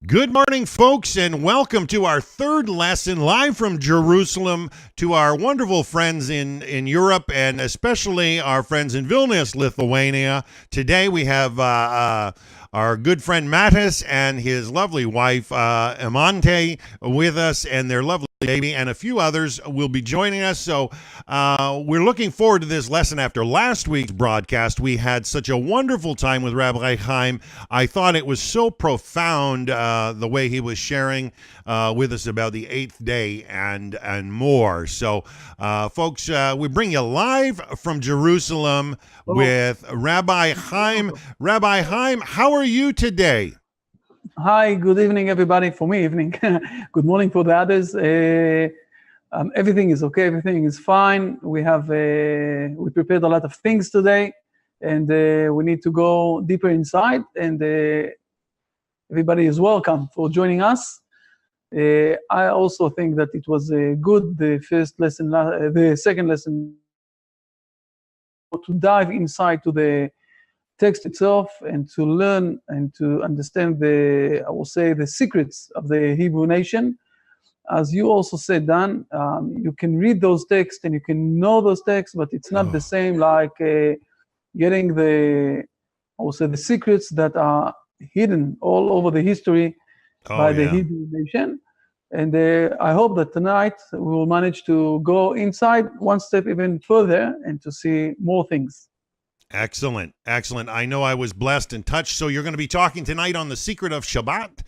Good morning, folks, and welcome to our third lesson live from Jerusalem to our wonderful friends in Europe and especially our friends in Vilnius, Lithuania. Today we have our good friend Mattis and his lovely wife, Amante, with us, and their lovely baby, and a few others will be joining us. So we're looking forward to this lesson. After last week's broadcast, we had such a wonderful time with Rabbi Chaim. I thought it was so profound the way he was sharing with us about the eighth day and more. So, folks, we bring you live from Jerusalem with Rabbi Chaim. Rabbi Chaim, how are you today? Hi, good evening, everybody. For me, evening. Good morning for the others. Everything is okay. Everything is fine. We prepared a lot of things today, and we need to go deeper inside. And everybody is welcome for joining us. I also think that it was good. The first lesson, the second lesson, to dive inside to the text itself and to learn and to understand the secrets of the Hebrew nation. As you also said, Dan, you can read those texts and you can know those texts, but it's not the same like getting the secrets that are hidden all over the history by the Hebrew nation. And I hope that tonight we will manage to go inside one step even further and to see more things. Excellent. I know I was blessed and touched. So you're going to be talking tonight on the secret of Shabbat?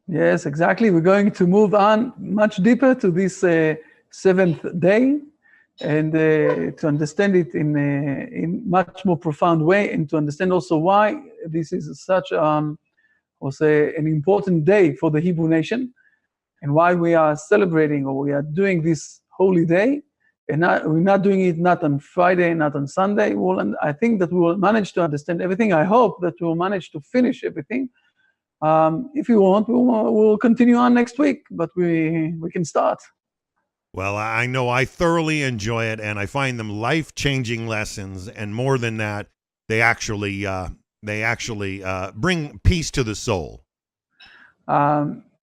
Yes, exactly. We're going to move on much deeper to this seventh day and to understand it in much more profound way, and to understand also why this is such an important day for the Hebrew nation, and why we are celebrating or we are doing this holy day. And we're not doing it not on Friday, not on Sunday. I think that we will manage to understand everything. I hope that we will manage to finish everything. If you want, we'll continue on next week, but we can start. Well, I know I thoroughly enjoy it, and I find them life-changing lessons. And more than that, they actually bring peace to the soul.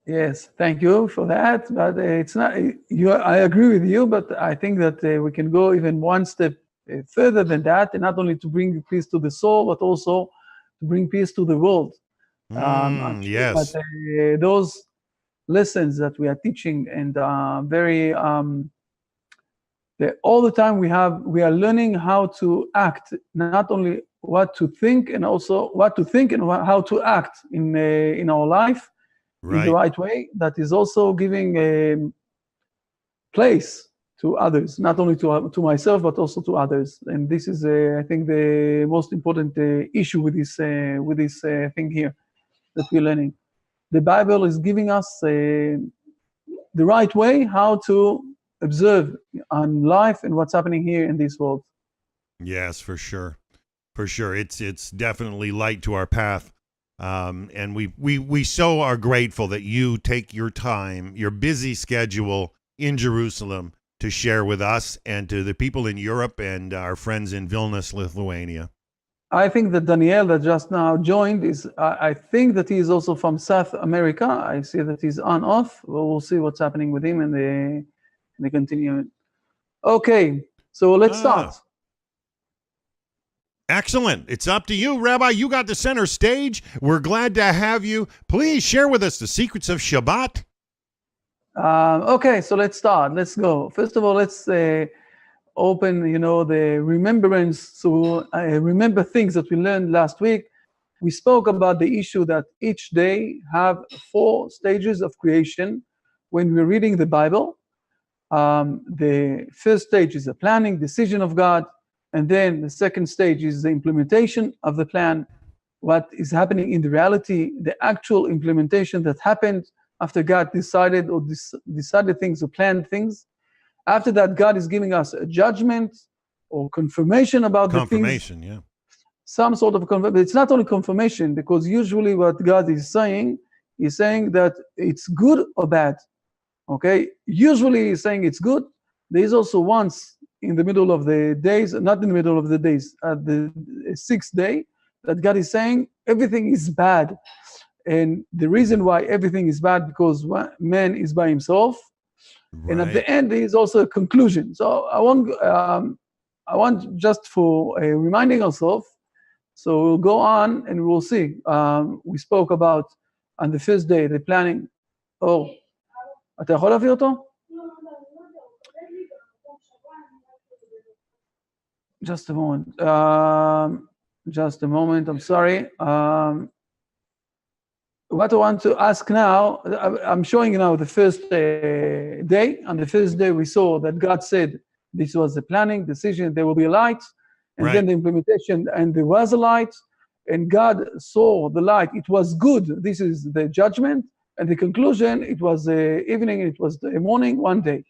Yes, thank you for that. But it's not. I agree with you, but I think that we can go even one step further than that, and not only to bring peace to the soul, but also to bring peace to the world. Yes. But those lessons that we are teaching and very all the time we are learning how to act, not only what to think, and also what to think and how to act in our life. Right. In the right way, that is also giving a place to others, not only to myself, but also to others. And this is, I think, the most important issue with this thing here that we're learning. The Bible is giving us the right way how to observe on life and what's happening here in this world. Yes, for sure. It's definitely light to our path. And we so are grateful that you take your time, your busy schedule in Jerusalem, to share with us and to the people in Europe and our friends in Vilnius, Lithuania. I think that Daniel, that just now joined, I think that he is also from South America. I see that he's on off. We'll see what's happening with him and the continuing. Okay, so let's start. Excellent. It's up to you, Rabbi. You got the center stage. We're glad to have you. Please share with us the secrets of Shabbat. Okay, so let's start. Let's go. First of all, let's open, the remembrance. So remember things that we learned last week. We spoke about the issue that each day have 4 stages of creation when we're reading the Bible. The first stage is the planning, decision of God. And then the second stage is the implementation of the plan, what is happening in the reality, the actual implementation that happened after God decided things or planned things. After that, God is giving us a judgment or confirmation about the things. Confirmation, yeah. Some sort of confirmation. It's not only confirmation, because usually what God is saying that it's good or bad. Okay? Usually he's saying it's good. There is also once in the middle of the days, not in the middle of the days, at the 6th day, that God is saying everything is bad. And the reason why everything is bad because man is by himself. Right. And at the end, there is also a conclusion. So I want just for reminding ourselves. So we'll go on and we'll see. We spoke about on the first day, the planning. Oh, אתה יכול להביא אותו? Just a moment. Just a moment. I'm sorry. What I want to ask now, I'm showing you now the first day. On the first day, we saw that God said this was the planning, decision, there will be a light, and Right. then the implementation, and there was a light, and God saw the light. It was good. This is the judgment, and the conclusion, it was the evening, it was the morning, one day.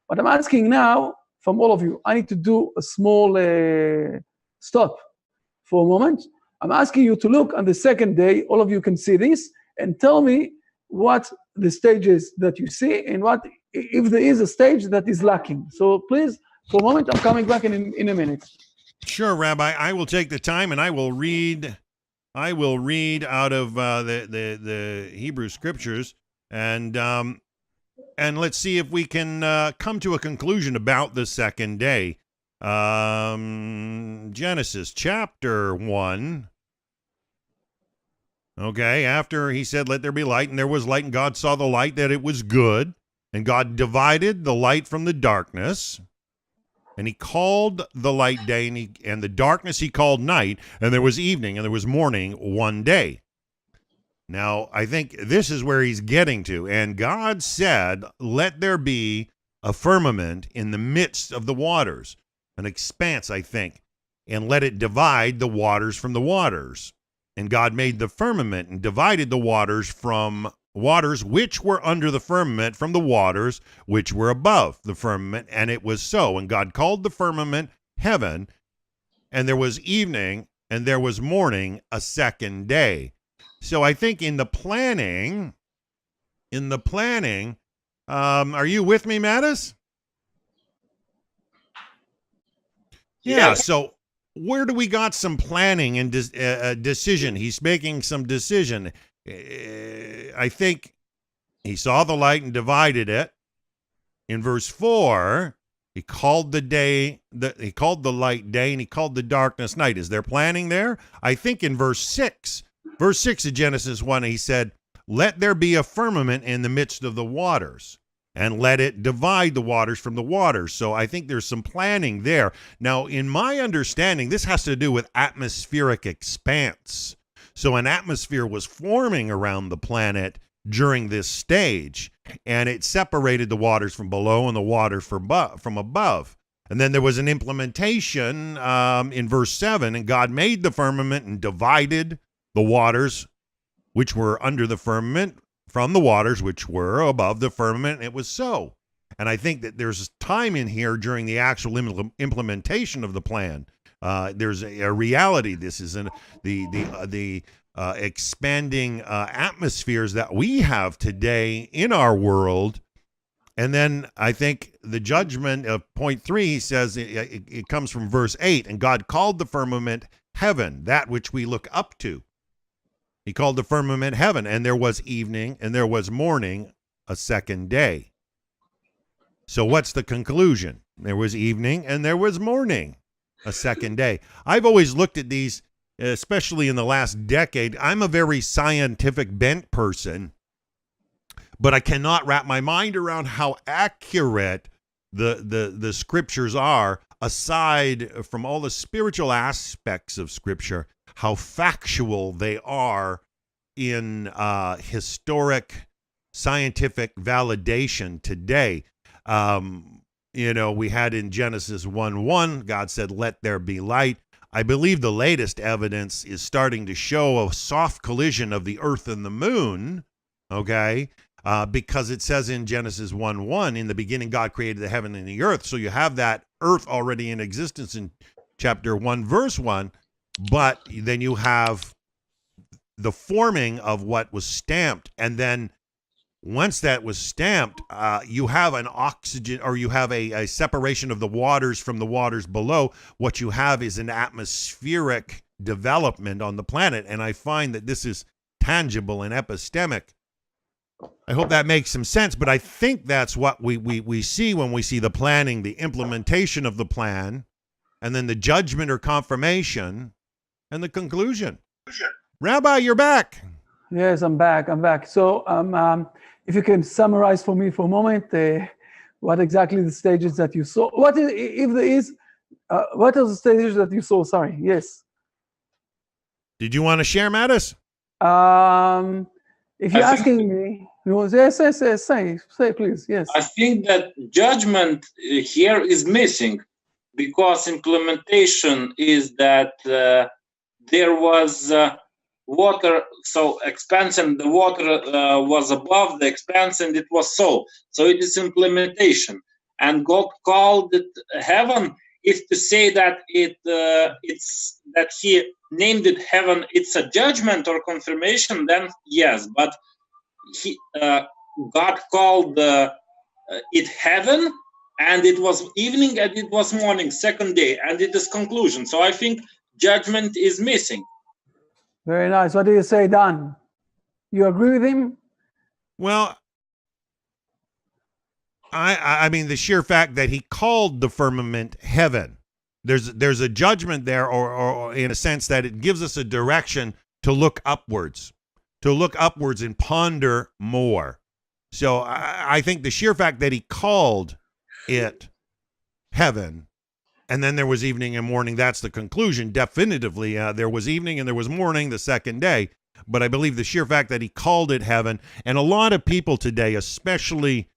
What I'm asking now from all of you, I need to do a small stop for a moment. I'm asking you to look on the second day. All of you can see this and tell me what the stages that you see and what if there is a stage that is lacking. So please, for a moment, I'm coming back in a minute. Sure, Rabbi. I will take the time and I will read out of the Hebrew scriptures and let's see if we can come to a conclusion about the second day. Genesis chapter 1. Okay, after he said, let there be light, and there was light, and God saw the light, that it was good, and God divided the light from the darkness, and he called the light day, and the darkness he called night, and there was evening, and there was morning one day. Now, I think this is where he's getting to, and God said, let there be a firmament in the midst of the waters, an expanse, I think, and let it divide the waters from the waters. And God made the firmament and divided the waters from waters which were under the firmament from the waters which were above the firmament. And it was so. And God called the firmament heaven. And there was evening and there was morning a second day. So I think in the planning, are you with me, Mattis? Yeah. So where do we got some planning and decision? He's making some decision. I think he saw the light and divided it. In verse 4, he called the light day, and he called the darkness night. Is there planning there? I think in verse 6 of Genesis 1, he said, let there be a firmament in the midst of the waters, and let it divide the waters from the waters. So I think there's some planning there. Now, in my understanding, this has to do with atmospheric expanse. So an atmosphere was forming around the planet during this stage, and it separated the waters from below and the water from above. And then there was an implementation in verse 7, and God made the firmament and divided the waters which were under the firmament from the waters which were above the firmament, and it was so. And I think that there's time in here during the actual implementation of the plan. There's a reality. This is the expanding atmospheres that we have today in our world. And then I think the judgment of point 3, he says it comes from verse 8, and God called the firmament heaven, that which we look up to. He called the firmament heaven, and there was evening and there was morning a second day. So what's the conclusion? There was evening and there was morning a second day. I've always looked at these, especially in the last decade. I'm a very scientific bent person, but I cannot wrap my mind around how accurate the scriptures are, aside from all the spiritual aspects of scripture, how factual they are in historic scientific validation today. We had in Genesis 1:1, God said, let there be light. I believe the latest evidence is starting to show a soft collision of the earth and the moon, okay? Because it says in Genesis 1:1, in the beginning God created the heaven and the earth. So you have that earth already in existence in chapter 1, verse 1. But then you have the forming of what was stamped. And then once that was stamped, you have an oxygen, or you have a separation of the waters from the waters below. What you have is an atmospheric development on the planet. And I find that this is tangible and epistemic. I hope that makes some sense, but I think that's what we see when we see the planning, the implementation of the plan, and then the judgment or confirmation, and the conclusion. Rabbi, you're back. Yes, I'm back. So if you can summarize for me for a moment, what exactly the stages that you saw? What are the stages that you saw? Sorry, yes. Did you want to share, Mattis? If you're asking me, yes, say please, yes. I think that judgment here is missing, because implementation is that there was water, so expansion, the water was above the expanse, and it was so it is implementation. And God called it heaven. If to say that it's that he named it heaven, it's a judgment or confirmation, then yes, but God called it heaven, and it was evening and it was morning, second day, and it is conclusion. So I think judgment is missing. Very nice. What do you say, Dan? You agree with him? Well, I mean, the sheer fact that he called the firmament heaven, there's a judgment there, or in a sense that it gives us a direction to look upwards and ponder more. So I think the sheer fact that he called it heaven, and then there was evening and morning, that's the conclusion. Definitively, there was evening and there was morning the second day. But I believe the sheer fact that he called it heaven, and a lot of people today, especially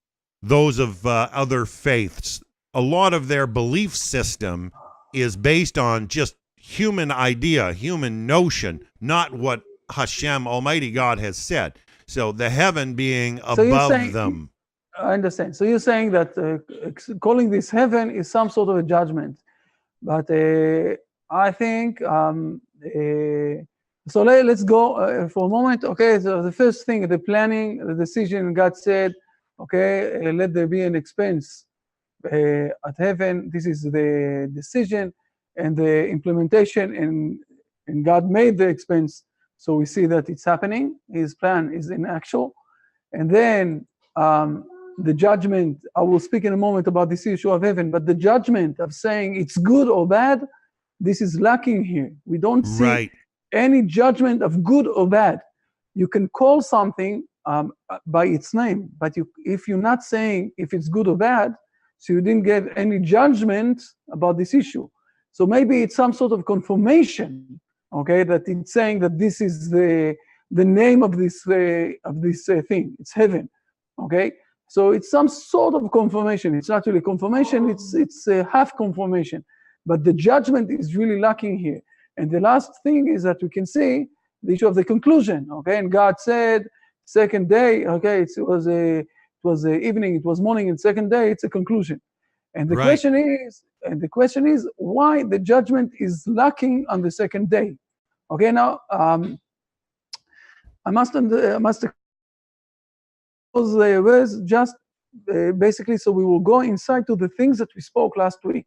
those of other faiths, a lot of their belief system is based on just human idea, human notion, not what Hashem, Almighty God, has said. So the heaven being above them. I understand. So you're saying that calling this heaven is some sort of a judgment. But I think, so let's go for a moment. Okay, so the first thing, the planning, the decision, God said, okay, let there be an expense at heaven. This is the decision and the implementation, and God made the expense. So we see that it's happening. His plan is in actual. And then the judgment, I will speak in a moment about this issue of heaven, but the judgment of saying it's good or bad, this is lacking here. We don't see any judgment of good or bad. You can call something by its name, but if you're not saying if it's good or bad, so you didn't get any judgment about this issue. So maybe it's some sort of confirmation, okay, that it's saying that this is the name of this thing. It's heaven, okay. So it's some sort of confirmation. It's not really confirmation. It's a half confirmation, but the judgment is really lacking here. And the last thing is that we can see the issue of the conclusion, okay. And God said, second day, okay, it was evening, it was morning, and second day, it's a conclusion. And the question is why the judgment is lacking on the second day. Okay, now I must those words just basically, so we will go inside to the things that we spoke last week.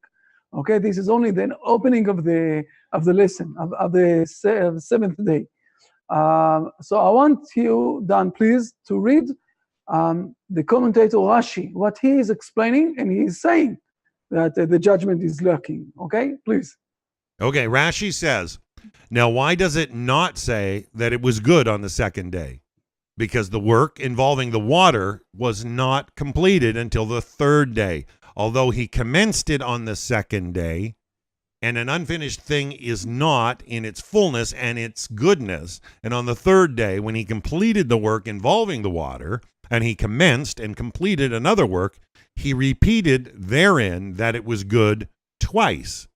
Okay, this is only the opening of the lesson of the seventh day. So I want you, Dan, please, to read the commentator Rashi, what he is explaining, and he is saying that the judgment is lacking. Okay, please. Okay, Rashi says, now why does it not say that it was good on the second day? Because the work involving the water was not completed until the third day. Although he commenced it on the second day, and an unfinished thing is not in its fullness and its goodness. And on the third day, when he completed the work involving the water, and he commenced and completed another work, he repeated therein that it was good twice.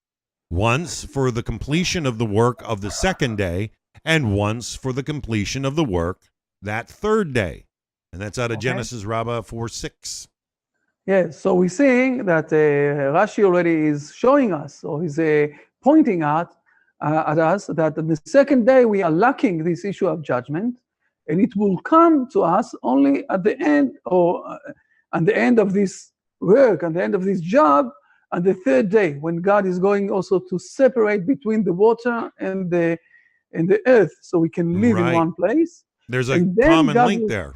Once for the completion of the work of the second day, and once for the completion of the work that third day. And that's out of Genesis, Rabbah 4:6. Yeah, so we're seeing that Rashi already is showing us, or he's pointing out at us that on the second day we are lacking this issue of judgment, and it will come to us only at the end, or at the end of this work, at the end of this job, on the third day, when God is going also to separate between the water and the earth, so we can live in one place. There's a And then common God link will- there.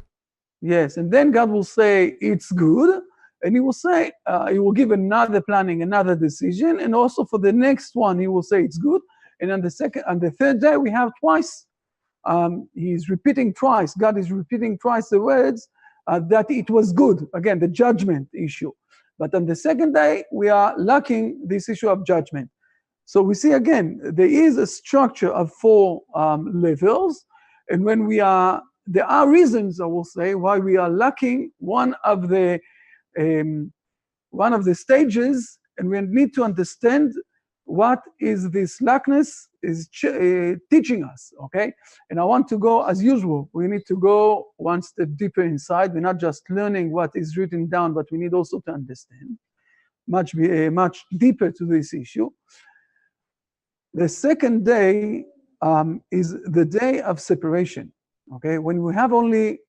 Yes, and then God will say it's good, and He will say He will give another planning, another decision, and also for the next one He will say it's good. And on the third day we have twice. He's repeating twice. God is repeating twice the words that it was good. Again, the judgment issue. But on the second day we are lacking this issue of judgment. So we see again there is a structure of 4 levels, and when there are reasons, I will say, why we are lacking one of the stages, and we need to understand what is this lackness is teaching us, okay? And I want to go, as usual, we need to go one step deeper inside. We're not just learning what is written down, but we need also to understand much deeper to this issue. The second day is the day of separation. Okay, when we have only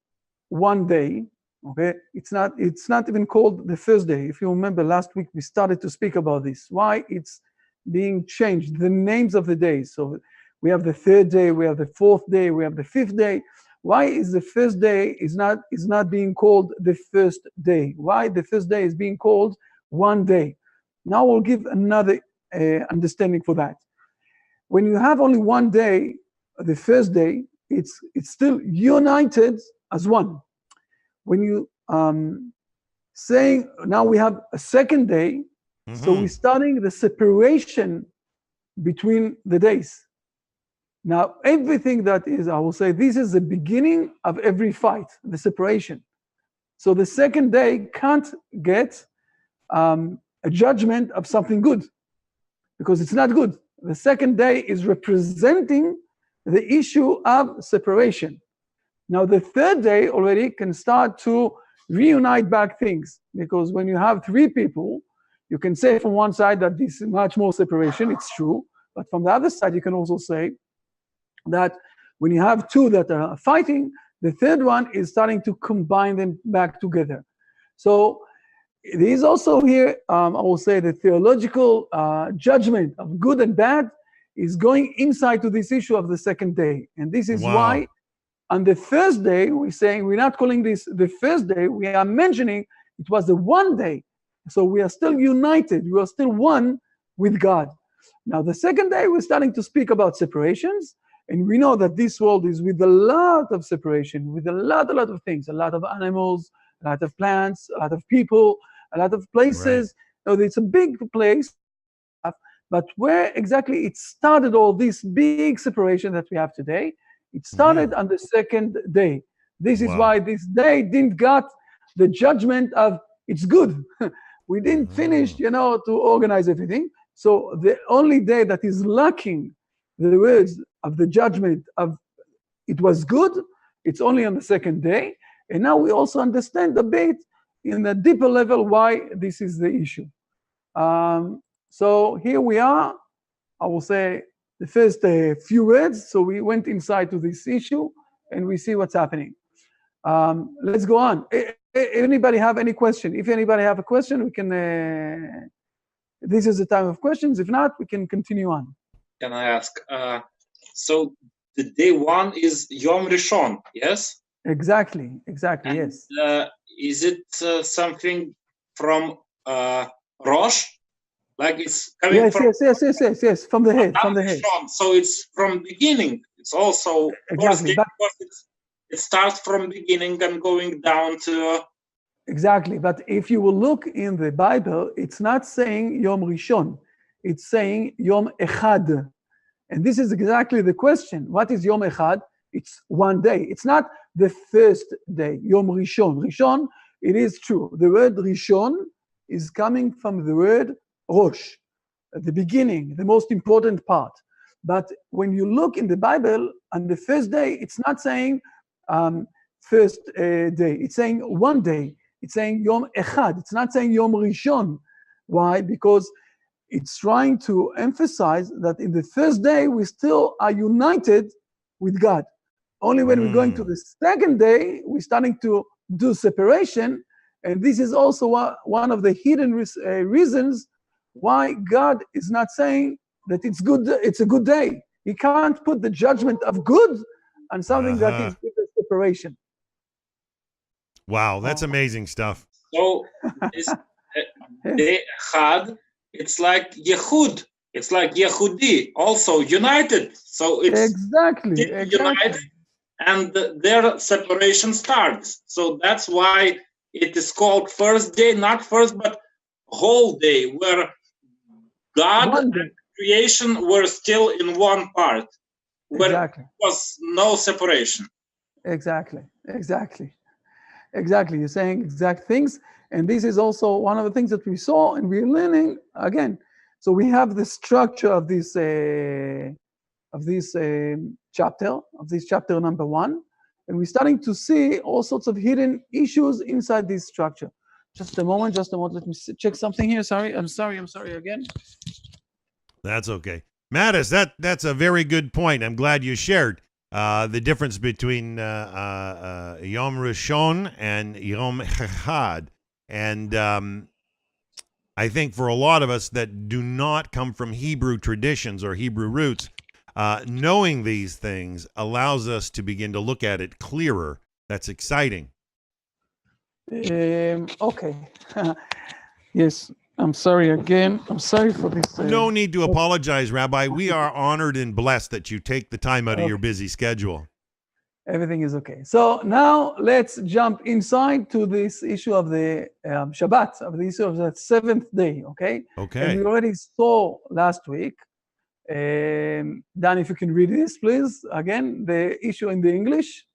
one day, okay, it's not even called the first day. If you remember last week, we started to speak about this. Why it's being changed, the names of the days. So we have the third day, we have the fourth day, we have the fifth day. Why is the first day is not being called the first day? Why the first day is being called one day? Now we'll give another understanding for that. When you have only one day, the first day, it's still united as one. When you saying now we have a second day, so we're starting the separation between the days. Now everything that is, I will say, this is the beginning of every fight, the separation. So the second day can't get a judgment of something good, because it's not good. The second day is representing the issue of separation. Now the third day already can start to reunite back things, because when you have 3 people, you can say from one side that this is much more separation, it's true, but from the other side you can also say that when you have 2 that are fighting, the third one is starting to combine them back together. So there is also here, I will say, the theological judgment of good and bad is going inside to this issue of the second day. And this is why on the first day, we're not calling this the first day, we are mentioning it was the one day. So we are still united, we are still one with God. Now the second day, we're starting to speak about separations, and we know that this world is with a lot of separation, with a lot of things, a lot of animals, a lot of plants, a lot of people, a lot of places. Right. It's a big place, but where exactly it started all this big separation that we have today, it started on the second day. This is why this day didn't got the judgment of it's good. We didn't finish, to organize everything. So the only day that is lacking the words of the judgment of it was good, it's only on the second day. And now we also understand a bit in a deeper level why this is the issue. So here we are, I will say the first few words. So we went inside to this issue and we see what's happening. Let's go on. Anybody have any question? If anybody have a question, we can, this is the time of questions. If not, we can continue on. Can I ask? So the day 1 is Yom Rishon, yes? Exactly, and, yes. Is it something from Rosh? Like it's coming from... Yes, from the head, Rishon. So it's from beginning. It's also... Exactly. It starts from beginning and going down to... Exactly, but if you will look in the Bible, it's not saying Yom Rishon, it's saying Yom Echad. And this is exactly the question. What is Yom Echad? It's one day. It's not the first day, Yom Rishon. Rishon, it is true. The word Rishon is coming from the word Rosh, at the beginning, the most important part. But when you look in the Bible, on the first day, it's not saying first day. It's saying one day. It's saying Yom Echad. It's not saying Yom Rishon. Why? Because it's trying to emphasize that in the first day, we still are united with God. Only when we're going to the second day, we're starting to do separation. And this is also one of the hidden reasons why God is not saying that it's good. It's a good day. He can't put the judgment of good on something that is with the separation. Wow, that's amazing stuff. So this they had, it's like Yehud, it's like Yehudi, also united. So it's Exactly. united, and their separation starts. So that's why it is called first day, not first, but whole day, where God and creation were still in one part, where there was no separation. Exactly. You're saying exact things. And this is also one of the things that we saw, and we're learning again. So we have the structure of this chapter number 1, and we're starting to see all sorts of hidden issues inside this structure. Just a moment. Let me check something here. I'm sorry again. That's okay. Mattis, that's a very good point. I'm glad you shared the difference between Yom Rishon and Yom Echad. And I think for a lot of us that do not come from Hebrew traditions or Hebrew roots, knowing these things allows us to begin to look at it clearer. That's exciting. Okay. Yes, I'm sorry again. I'm sorry for this. No need to apologize, Rabbi. We are honored and blessed that you take the time out of your busy schedule. Everything is okay. So now let's jump inside to this issue of the Shabbat, of the issue of the 7th day, okay? Okay. And we already saw last week. Dan, if you can read this, please. Again, the issue in the English.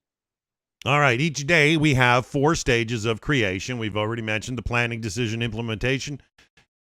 All right. Each day we have 4 stages of creation. We've already mentioned the planning, decision, implementation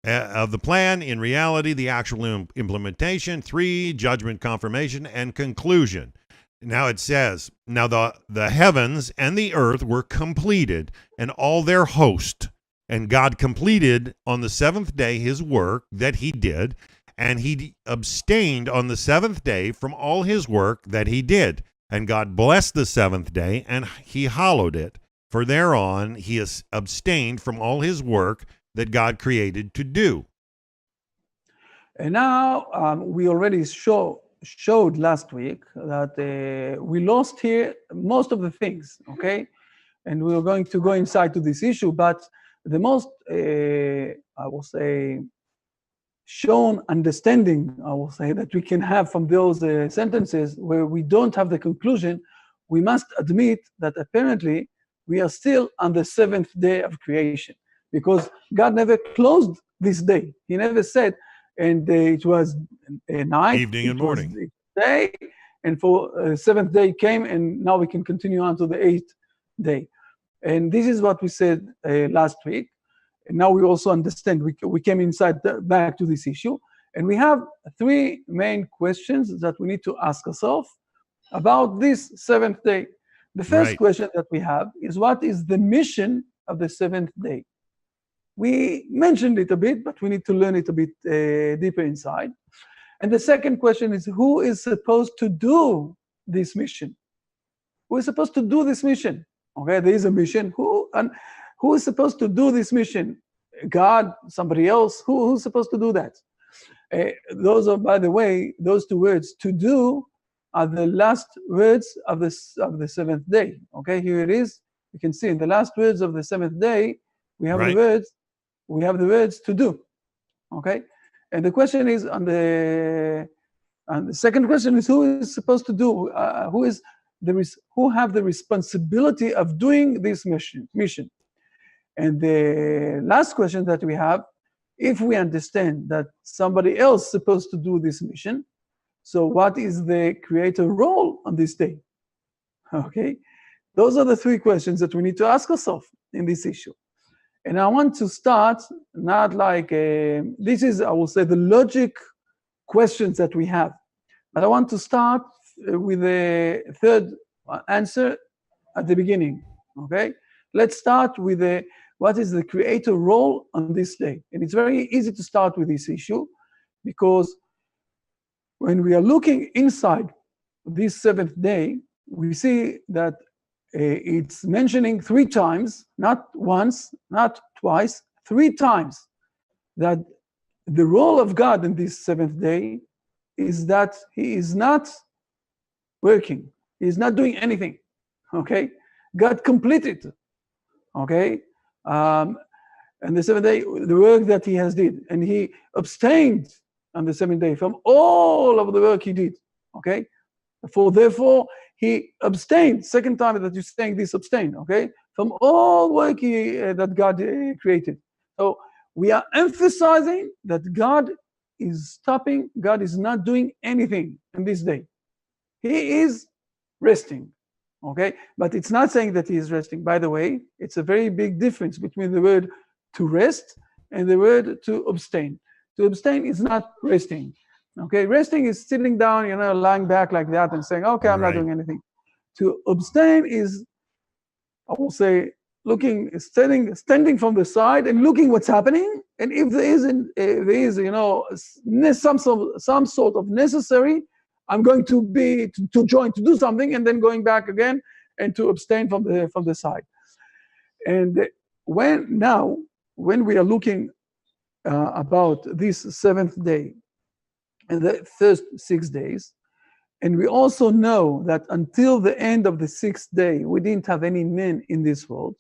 of the plan. In reality, the actual implementation. 3, judgment, confirmation, and conclusion. Now it says, now the heavens and the earth were completed, and all their host. And God completed on the 7th day his work that he did, and he abstained on the 7th day from all his work that he did. And God blessed the 7th day, and he hallowed it. For thereon he has abstained from all his work that God created to do. And now we already showed last week that we lost here most of the things, okay? And we are going to go inside to this issue, but the most, I will say, shown understanding, I will say, that we can have from those sentences where we don't have the conclusion, we must admit that apparently we are still on the 7th day of creation, because God never closed this day. He never said, and it was a night, evening and morning, day, and for 7th day came, and now we can continue on to the 8th day. And this is what we said last week. And now we also understand, we came back to this issue, and we have 3 main questions that we need to ask ourselves about this 7th day. The first question that we have is, what is the mission of the 7th day? We mentioned it a bit, but we need to learn it a bit deeper inside. And the second question is, who is supposed to do this mission? Who is supposed to do this mission? Okay, there is a mission. Who is supposed to do this mission? God, somebody else? Who's supposed to do that? Those are, by the way, those 2 words, to do, are the last words of the 7th day. Okay, here it is. You can see in the last words of the 7th day, we have the words. We have the words to do. Okay, and the question is and the second question is, who is supposed to do? Who have the responsibility of doing this mission? And the last question that we have, if we understand that somebody else is supposed to do this mission, so what is the creator role on this day? Okay, those are the 3 questions that we need to ask ourselves in this issue. And I want to start, not like, this is, I will say, the logic questions that we have. But I want to start with the 3rd answer at the beginning, okay? Let's start with what is the creator role on this day? And it's very easy to start with this issue, because when we are looking inside this 7th day, we see that it's mentioning 3 times, not once, not twice, 3 times, that the role of God in this 7th day is that he is not working. He is not doing anything. Okay, God completed. Okay, and the seventh day, the work that he has did, and he abstained on the seventh day from all of the work he did. Okay, therefore he abstained. Second time that you're saying this, abstain. Okay, from all work that God created. So we are emphasizing that God is stopping. God is not doing anything in this day. He is resting. Okay, but it's not saying that he is resting. By the way, it's a very big difference between the word to rest and the word to abstain. To abstain is not resting. Okay, resting is sitting down, lying back like that and saying, okay, I'm not doing anything. To abstain is, I will say, standing from the side and looking what's happening. And if there is, some sort of necessary, I'm going to join to do something, and then going back again and to abstain from the side. And when we are looking about this seventh day and the first 6 days, and we also know that until the end of the sixth day, we didn't have any men in this world,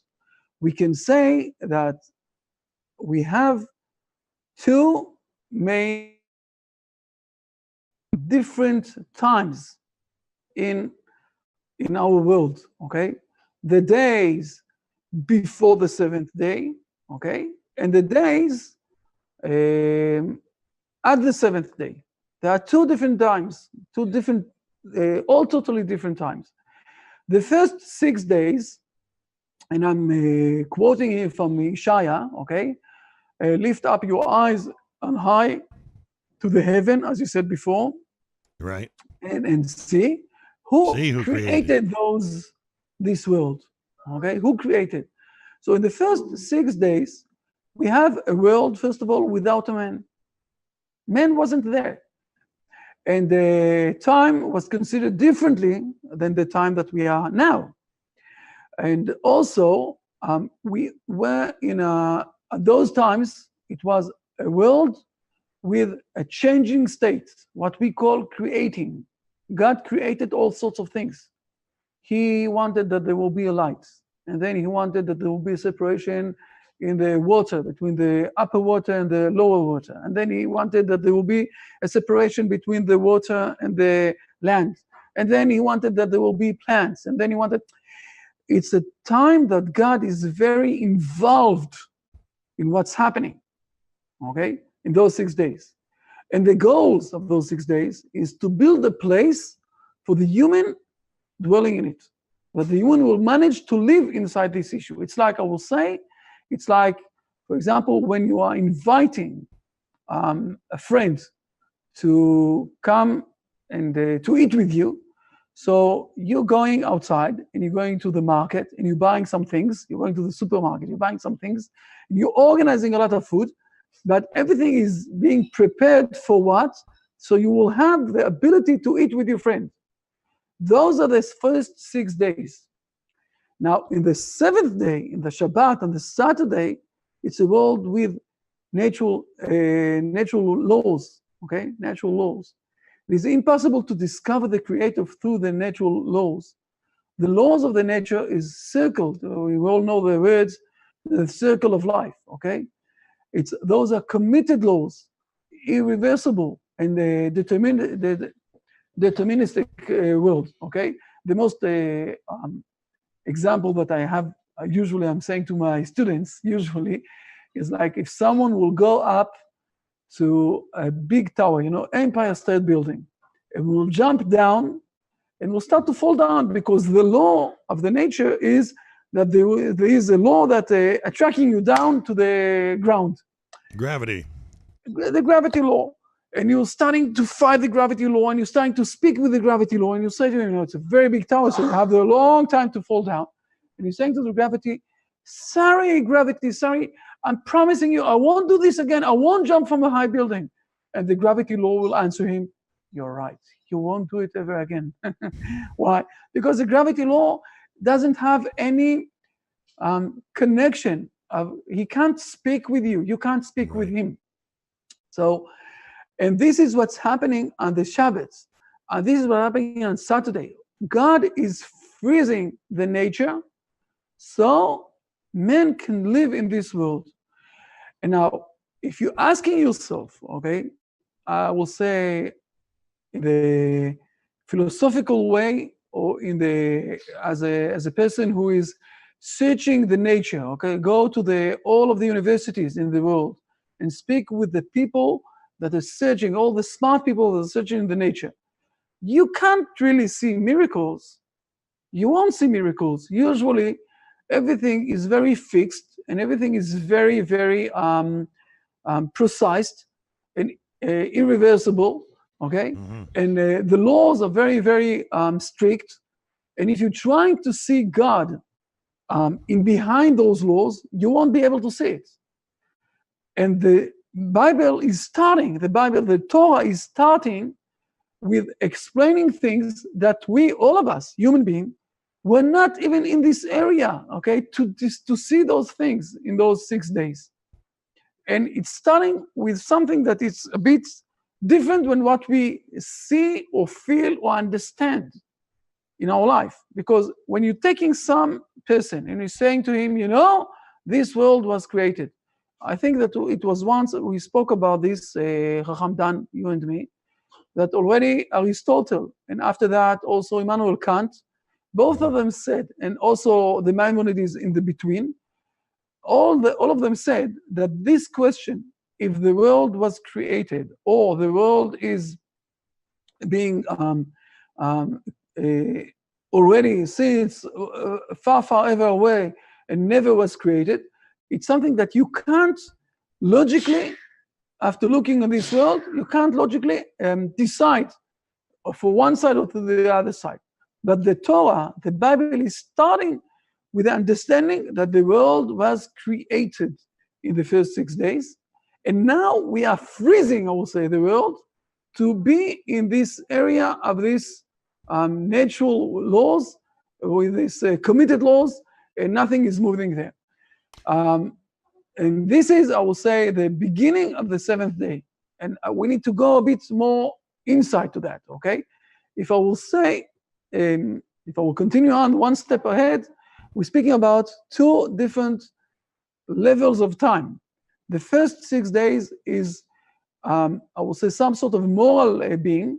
we can say that we have two main different times in our world, okay? The days before the seventh day, okay? And the days at the seventh day. There are two different times, all totally different times. The first 6 days, and I'm quoting here from Ishaya, okay? Lift up your eyes on high to the heaven, as you said before. Right. And see who created this world, okay? Who created? So in the first 6 days, we have a world, first of all, without a man. Man wasn't there. And the time was considered differently than the time that we are now. And also, we were at those times, it was a world with a changing state, what we call creating. God created all sorts of things. He wanted that there will be a light. And then he wanted that there will be a separation in the water, between the upper water and the lower water. And then he wanted that there will be a separation between the water and the land. And then he wanted that there will be plants. And then he wanted... It's a time that God is very involved in what's happening, okay, in those 6 days. And the goals of those 6 days is to build a place for the human dwelling in it, that the human will manage to live inside this issue. It's like, I will say, it's like, for example, when you are inviting a friend to come and to eat with you. So you're going outside and you're going to the market and you're buying some things. You're going to the supermarket, you're buying some things. And you're organizing a lot of food, but everything is being prepared for what? So you will have the ability to eat with your friend. Those are the first 6 days. Now, in the seventh day, in the Shabbat, on the Saturday, it's a world with natural laws, okay? Natural laws. It is impossible to discover the Creator through the natural laws. The laws of the nature is circled. We all know the words, the circle of life, okay? Those are committed laws, irreversible, and the deterministic world, okay? The most example that I have, usually I'm saying to my students, usually, is like if someone will go up to a big tower, Empire State Building, and will jump down and will start to fall down, because the law of the nature is that there is a law that attracting you down to the ground. Gravity. The gravity law. And you're starting to fight the gravity law, and you're starting to speak with the gravity law, and you say to him, it's a very big tower, so you have a long time to fall down. And you're saying to the gravity, sorry, gravity, sorry, I'm promising you, I won't do this again. I won't jump from a high building. And the gravity law will answer him, you're right. You won't do it ever again. Why? Because the gravity law doesn't have any connection. He can't speak with you. You can't speak with him. So, and this is what's happening on the Shabbats. This is what's happening on Saturday. God is freezing the nature so men can live in this world. And now, if you're asking yourself, okay, I will say in the philosophical way, or in the as a person who is searching the nature, okay, go to all of the universities in the world and speak with the people that are searching, all the smart people that are searching the nature. You can't really see miracles. You won't see miracles. Usually, everything is very fixed and everything is very, very precise and irreversible. Okay, and the laws are very, very strict. And if you're trying to see God in behind those laws, you won't be able to see it. And the Bible is starting. The Torah is starting with explaining things that we, all of us, human beings, were not even in this area, okay, to see those things in those 6 days. And it's starting with something that is a bit different than what we see or feel or understand in our life. Because when you're taking some person and you're saying to him, you know, this world was created. I think that it was once we spoke about this, Chacham Dan, you and me, that already Aristotle, and after that also Immanuel Kant, both of them said, and also the Maimonides in the between, all of them said that this question, if the world was created or the world is being already since far, far ever away and never was created, it's something that you can't logically, after looking at this world, you can't logically decide for one side or to the other side. But the Torah, the Bible, is starting with the understanding that the world was created in the first 6 days. And now we are freezing, I will say, the world to be in this area of these natural laws, with these committed laws, and nothing is moving there. And this is, I will say, the beginning of the 7th day. And we need to go a bit more insight to that, okay? If I will say, if I will continue on one step ahead, we're speaking about 2 different levels of time. The first 6 days is, I will say, some sort of moral being,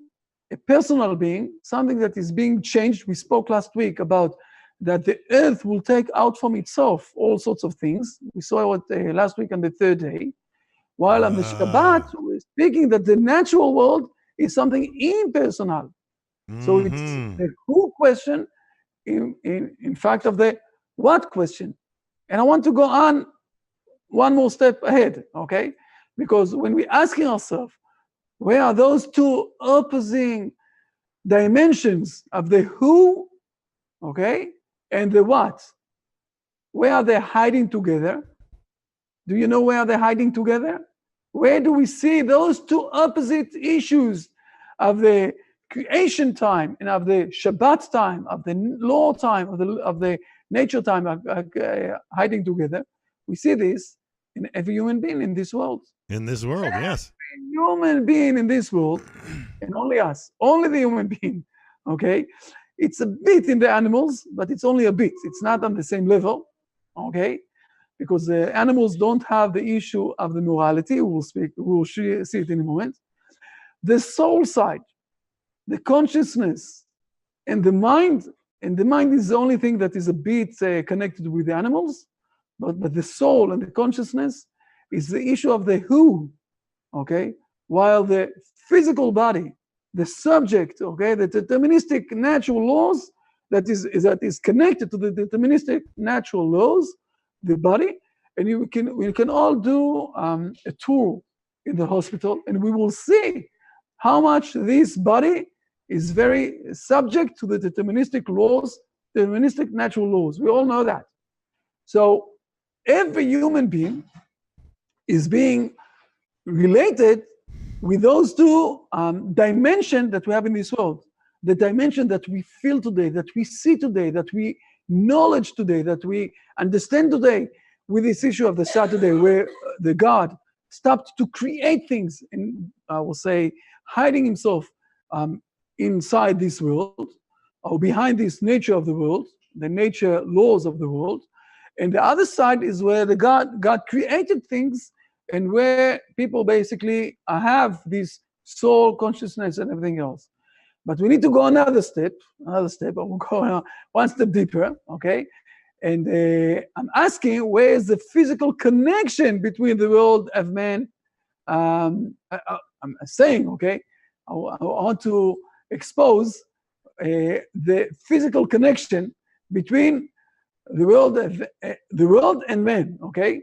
a personal being, something that is being changed. We spoke last week about that the earth will take out from itself all sorts of things. We saw it last week on the 3rd day. While on the Shabbat, we're speaking that the natural world is something impersonal. So it's the who question, in fact, of the what question. And I want to go on one more step ahead, okay? Because when we're asking ourselves, where are those 2 opposing dimensions of the who, okay, and the what? Where are they hiding together? Do you know where they're hiding together? Where do we see those 2 opposite issues of the creation time and of the Shabbat time, of the law time, of the nature time hiding together? We see this in every human being in this world. In this world, yes. Every human being in this world, and only us, only the human being, okay? It's a bit in the animals, but it's only a bit. It's not on the same level, okay? Because the animals don't have the issue of the morality. We'll see it in a moment. The soul side, the consciousness, and the mind is the only thing that is a bit connected with the animals, but the soul and the consciousness is the issue of the who, okay? While the physical body, the subject, okay, the deterministic natural laws that is connected to the deterministic natural laws, the body, and we can all do a tour in the hospital, and we will see how much this body is very subject to the deterministic laws, deterministic natural laws. We all know that. So every human being is being related with those 2 dimensions that we have in this world. The dimension that we feel today, that we see today, that we knowledge today, that we understand today, with this issue of the Saturday, where the God stopped to create things, and I will say hiding himself inside this world, or behind this nature of the world, the nature laws of the world. And the other side is where the God created things, and where people basically have this soul consciousness and everything else. But we need to go another step. I will go one step deeper, okay? And I'm asking, where is the physical connection between the world of man? I'm saying, okay, I want to expose the physical connection between the world and man, okay?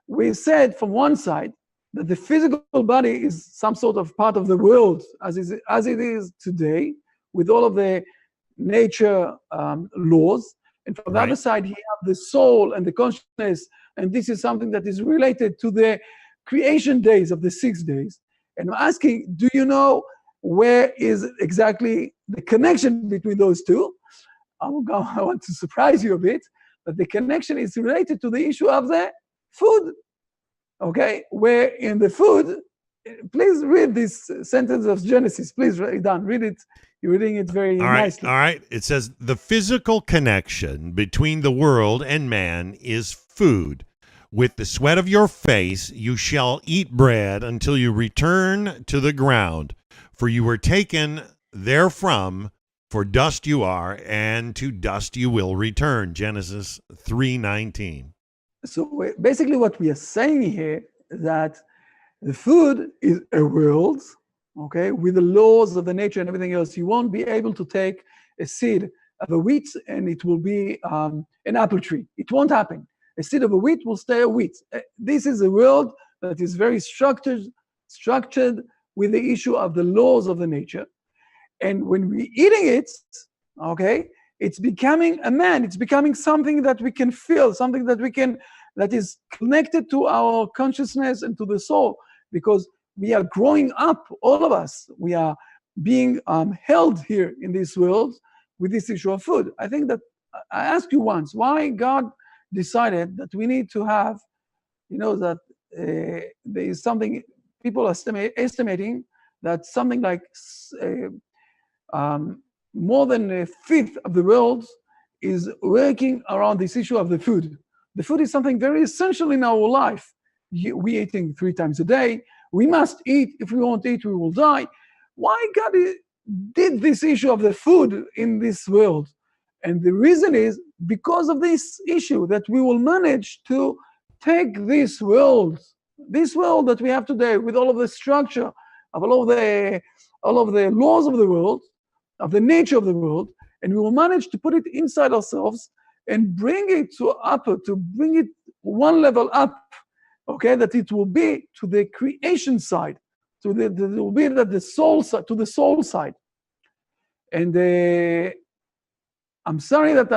We said from one side that the physical body is some sort of part of the world as it is today, with all of the nature laws. And from the other side, you have the soul and the consciousness, and this is something that is related to the creation days of the 6 days. And I'm asking, do you know where is exactly the connection between those two? I want to surprise you a bit, but the connection is related to the issue of the food. Okay, where in the food, please read this sentence of Genesis. Please, Dan, read it. You're reading it very nicely. All right. It says, the physical connection between the world and man is food. With the sweat of your face, you shall eat bread until you return to the ground. For you were taken therefrom, for dust you are, and to dust you will return. Genesis 3:19. So basically what we are saying here is that the food is a world, okay, with the laws of the nature and everything else. You won't be able to take a seed of a wheat and it will be an apple tree. It won't happen. A seed of a wheat will stay a wheat. This is a world that is very structured with the issue of the laws of the nature. And when we're eating it, okay, it's becoming a man. It's becoming something that we can feel, something that is connected to our consciousness and to the soul, because we are growing up, all of us. We are being held here in this world with this issue of food. I think that I asked you once why God decided that we need to have, that there is something, people are estimating that something like more than a fifth of the world is working around this issue of the food. The food is something very essential in our life. We're eating 3 times a day. We must eat. If we won't eat, we will die. Why God did this issue of the food in this world? And the reason is because of this issue, that we will manage to take this world that we have today, with all of the structure of all of the laws of the world, of the nature of the world, and we will manage to put it inside ourselves and bring it to bring it one level up, okay, that it will be to the creation side, it will be that the soul side, to the soul side. And I'm sorry that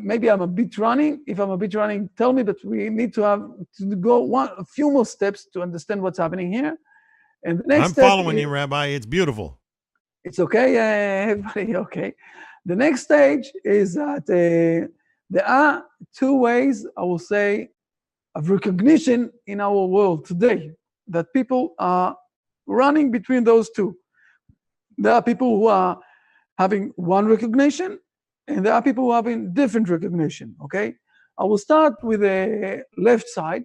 maybe I'm a bit running. If I'm a bit running, tell me, that we need to go a few more steps to understand what's happening here. And the next step, I'm following you, Rabbi. It's beautiful. It's okay, everybody, okay. The next stage is that there are 2 ways, I will say, of recognition in our world today, that people are running between those 2. There are people who are having one recognition, and there are people who are having different recognition, okay? I will start with the left side,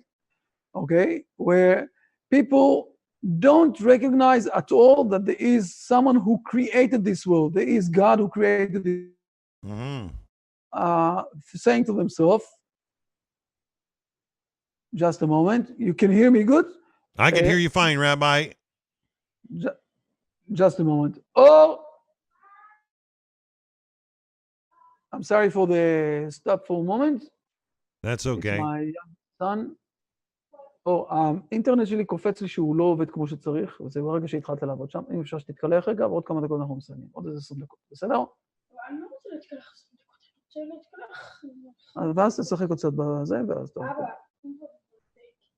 okay, where people don't recognize at all that there is someone who created this world. There is God who created it. Saying to themselves, just a moment, you can hear me good? I can hear you fine, Rabbi. Just a moment. Oh, I'm sorry for the stop for a moment. That's okay. It's my young son. האינטרנט שלי קופץ לי שהוא לא עובד כמו שצריך, וזה ברגע שהתחלת לעבוד שם. אם אפשר שתתקלח רגע, ועוד כמה דקות אנחנו מסיימים. עוד איזה 20 דקות, בסדר? אני לא רוצה להתקלח 20 דקות, אני רוצה להתקלח. אז ואז תשחק עוד קצת בזה, ואז טוב. אבא,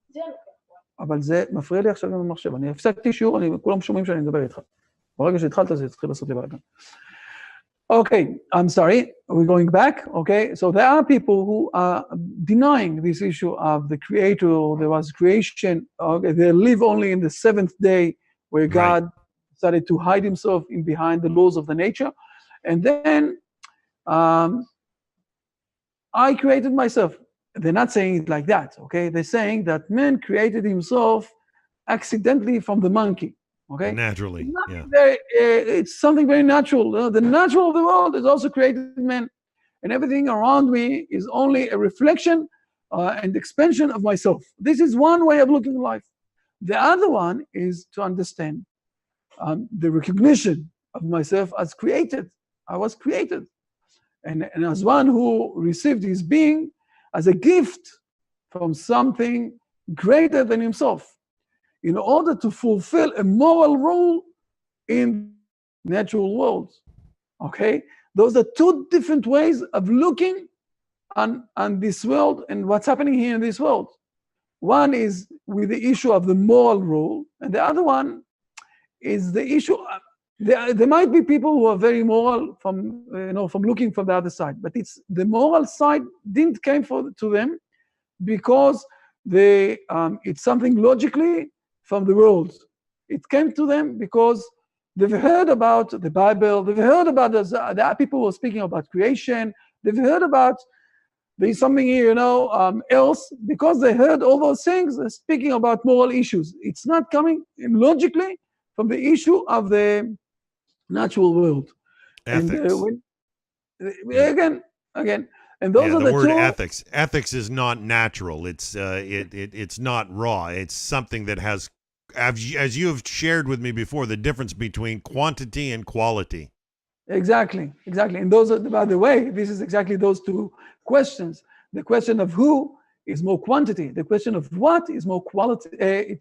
זה לוקח. אבל זה מפריע לי עכשיו עם המחשב. אני הפסקתי שיעור, כולם שומעים שאני מדבר איתך. ברגע שהתחלת זה התחיל לעשות לי בלגן. Okay, I'm sorry, we're going back, okay? So there are people who are denying this issue of the creator, there was creation, okay? They live only in the 7th day where God decided to hide himself in behind the laws of the nature. And then I created myself. They're not saying it like that, okay? They're saying that man created himself accidentally from the monkey, okay? Naturally, yeah. It's something very natural. The natural of the world is also created man, and everything around me is only a reflection and expansion of myself. This is one way of looking at life. The other one is to understand the recognition of myself as created. I was created. And as one who received his being as a gift from something greater than himself, in order to fulfill a moral role in natural world. Okay? Those are two different ways of looking on this world and what's happening here in this world. One is with the issue of the moral role, and the other one is the issue. There might be people who are very moral from from looking from the other side, but it's the moral side didn't came to them because it's something logically from the world. It came to them because they've heard about the Bible, they've heard about the people who are speaking about creation, they've heard about there's something here, else, because they heard all those things speaking about moral issues. It's not coming logically from the issue of the natural world. Ethics. And again, and those are the the word two. ethics. Ethics is not natural. It's it's not raw. It's something that has, as you have shared with me before, the difference between quantity and quality. Exactly. And those are, by the way, this is exactly those two questions. The question of who is more quantity. The question of what is more quality. The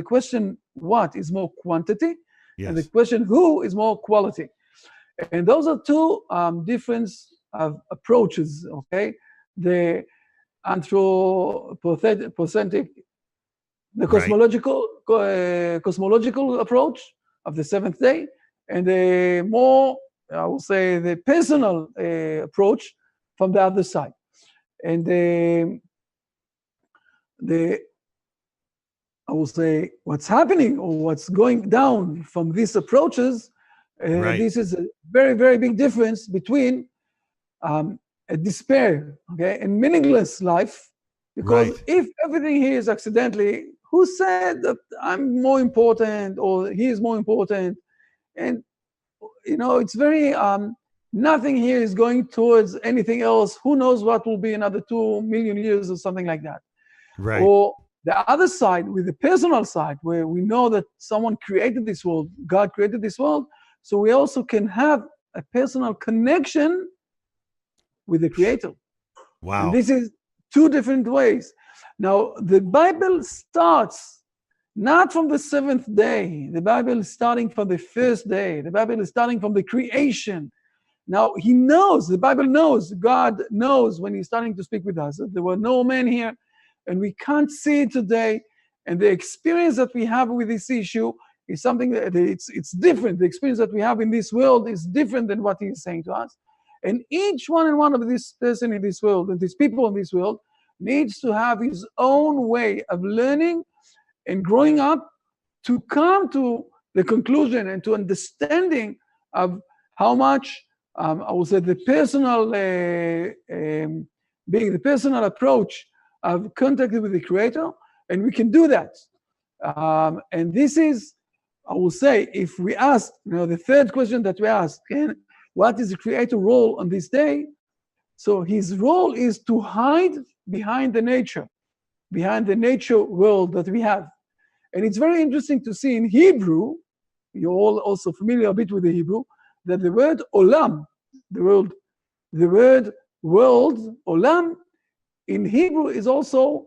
question what is more quantity, Yes. and the question who is more quality. And those are two different approaches. Okay, the anthropocentric, the cosmological approach of the seventh day, and the more, I will say, the personal approach from the other side. And I will say what's happening or what's going down from these approaches, this is a very, very big difference between a despair, okay, and meaningless life. Because if everything here is accidentally, who said that I'm more important or he is more important? And it's very nothing here is going towards anything else. Who knows what will be another 2 million years or something like that. Right. Or the other side, with the personal side, where we know that someone created this world, God created this world, so we also can have a personal connection with the Creator. Wow. And this is two different ways. Now, the Bible starts not from the seventh day. The Bible is starting from the first day. The Bible is starting from the creation. Now, the Bible knows, God knows when he's starting to speak with us. There were no men here, and we can't see it today. And the experience that we have with this issue is something that it's different. The experience that we have in this world is different than what he's saying to us. And each one and one of this person in this world, and these people in this world, needs to have his own way of learning and growing up to come to the conclusion and to understanding of how much, I would say, the personal approach of contact with the Creator, and we can do that. And this is, I will say, if we ask, the third question that we ask, what is the Creator role on this day? So his role is to hide behind the nature world that we have. And it's very interesting to see in Hebrew, you're all also familiar a bit with the Hebrew, that the word olam, the word world, olam, in Hebrew is also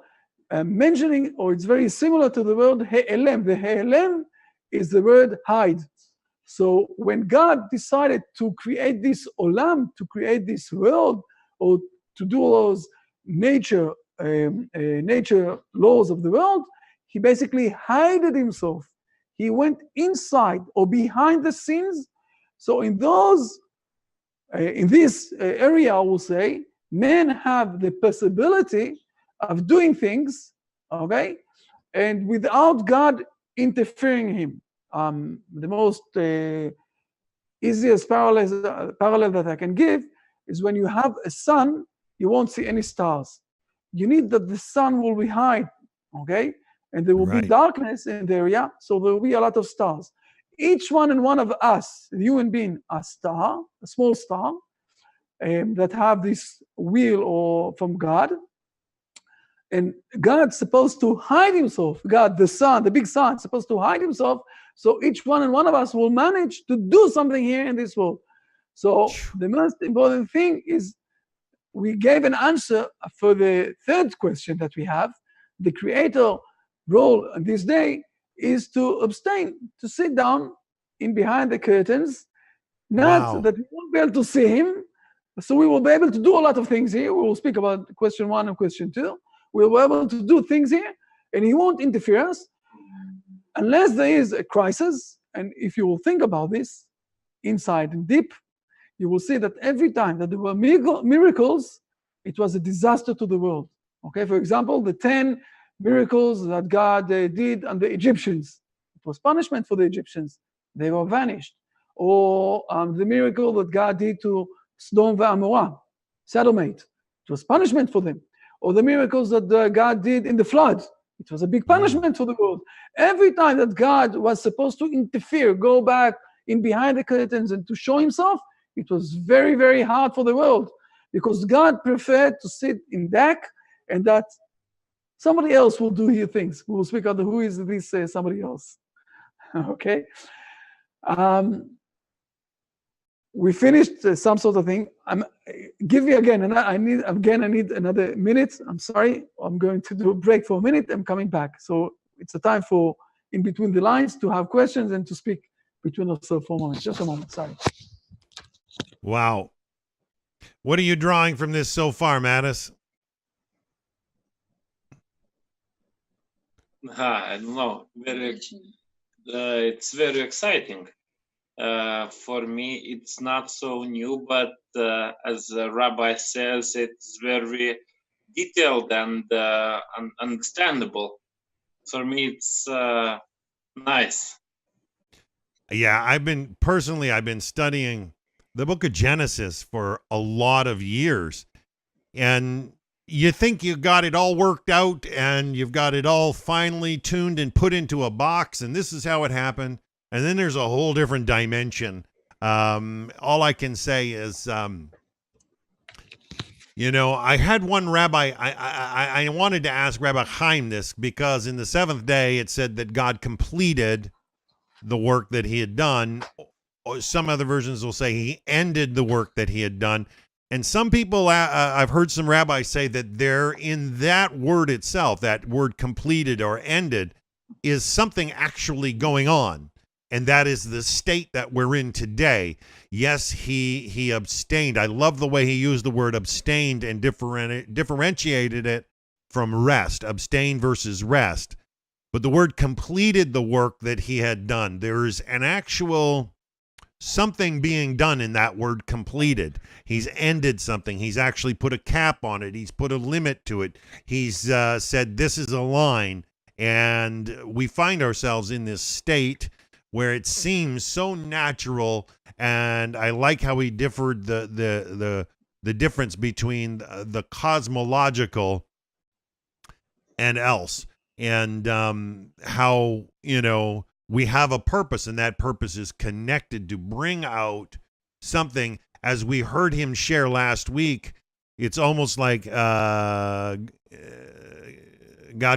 mentioning, or it's very similar to the word he'elem. The he'elem is the word hide. So when God decided to create this olam, to create this world, or to do those nature laws of the world, he basically hided himself. He went inside or behind the scenes. So in this area, I will say, men have the possibility of doing things, okay, and without God interfering in him. The most easiest parallel that I can give is when you have a sun, you won't see any stars. You need that the sun will be high, okay? And there will be Right. darkness in the area, so there will be a lot of stars. Each one and one of us, the human being, a star, a small star, that have this wheel or from God. And God's supposed to hide himself. God, the sun, the big sun, supposed to hide himself. So each one and one of us will manage to do something here in this world. So the most important thing is we gave an answer for the third question that we have. The creator role in this day is to abstain, to sit down in behind the curtains, not Wow. that we won't be able to see him. So we will be able to do a lot of things here. We will speak about question 1 and question 2. We'll be able to do things here, and he won't interfere us unless there is a crisis. And if you will think about this inside and deep, you will see that every time that there were miracles, it was a disaster to the world. Okay, for example, the 10 miracles that God did on the Egyptians, it was punishment for the Egyptians. They were vanished. Or the miracle that God did to Sodom and Gomorrah, Sodomite, it was punishment for them. Or the miracles that God did in the flood, it was a big punishment for the world. Every time that God was supposed to interfere, go back in behind the curtains and to show himself, it was very, very hard for the world, because God preferred to sit in deck and that somebody else will do here things. We will speak on who is this somebody else. Okay. We finished some sort of thing. Give me again, and I need another minute. I'm sorry. I'm going to do a break for a minute. I'm coming back. So it's a time for in between the lines to have questions and to speak between ourselves for a moment. Just a moment. Sorry. Wow. What are you drawing from this so far, Mattis? I don't know. It's very exciting. For me, it's not so new, but as the rabbi says, it's very detailed and understandable. For me, it's nice. Yeah, I've been studying the book of Genesis for a lot of years. And you think you got it all worked out and you've got it all finely tuned and put into a box, and this is how it happened. And then there's a whole different dimension. All I can say is, I had one rabbi, I wanted to ask Rabbi Chaim this, because in the seventh day it said that God completed the work that he had done. Some other versions will say he ended the work that he had done. And some people, I've heard some rabbis say that there in that word itself, that word completed or ended, is something actually going on. And that is the state that we're in today. Yes, he abstained. I love the way he used the word abstained and differentiated it from rest, abstain versus rest. But the word completed the work that he had done. There's an actual something being done in that word completed. He's ended something. He's actually put a cap on it. He's put a limit to it. He's said this is a line. And we find ourselves in this state where it seems so natural. And I like how he differed the difference between the cosmological and else. And how, we have a purpose, and that purpose is connected to bring out something. As we heard him share last week, it's almost like God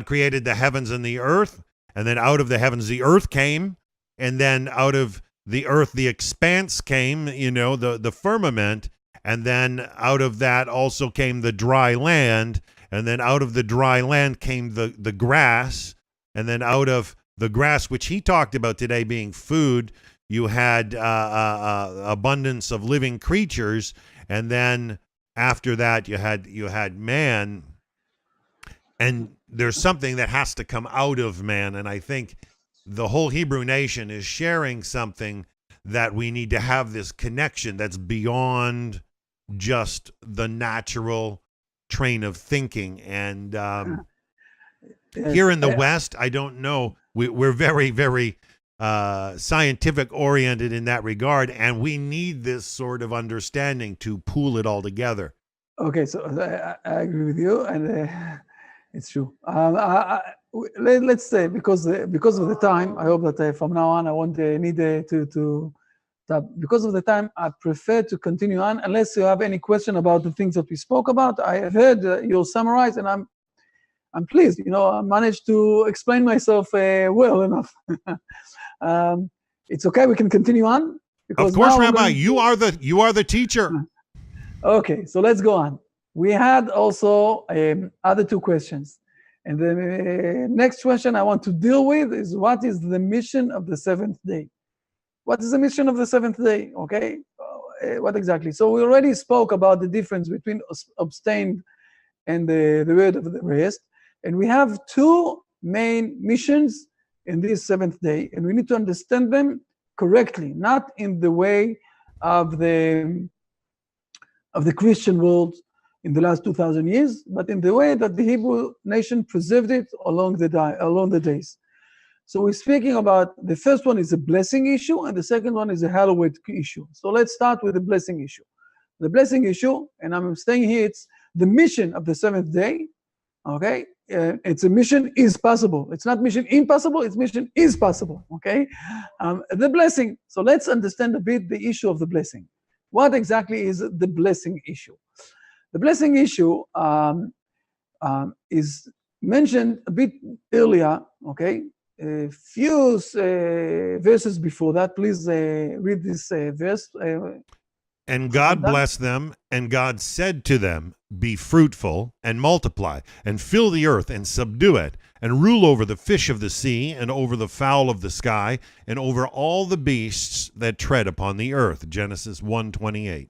created the heavens and the earth, and then out of the heavens the earth came, and then out of the earth the expanse came, the firmament, and then out of that also came the dry land, and then out of the dry land came the grass, and then out of the grass, which he talked about today being food, you had abundance of living creatures, and then after that you had man, and there's something that has to come out of man. And I think the whole Hebrew nation is sharing something that we need to have this connection that's beyond just the natural train of thinking. And here in the West, I don't know. We're very, very scientific oriented in that regard, and we need this sort of understanding to pool it all together. Okay, so I agree with you, and it's true. Let's say because of the time, I hope that from now on I won't need to because of the time, I prefer to continue on unless you have any question about the things that we spoke about. I have heard you'll summarize, and I'm pleased. I managed to explain myself well enough. It's okay. We can continue on. Of course, Rabbi, you are the teacher. Okay, so let's go on. We had also other two questions. And the next question I want to deal with is, what is the mission of the seventh day? What is the mission of the seventh day? Okay, what exactly? So we already spoke about the difference between abstain and the word of the rest. And we have two main missions in this seventh day, and we need to understand them correctly, not in the way of the Christian world in the last 2,000 years, but in the way that the Hebrew nation preserved it along the days. So we're speaking about, the first one is a blessing issue, and the second one is a hallowed issue. So let's start with the blessing issue. The blessing issue, and I'm saying here, it's the mission of the seventh day, okay? It's a mission is possible. It's not mission impossible, it's mission is possible, okay? The blessing. So let's understand a bit the issue of the blessing. What exactly is the blessing issue? The blessing issue is mentioned a bit earlier, okay? A few verses before that. Please read this verse. And God blessed them, and God said to them, be fruitful and multiply, and fill the earth and subdue it, and rule over the fish of the sea, and over the fowl of the sky, and over all the beasts that tread upon the earth. Genesis 1:28.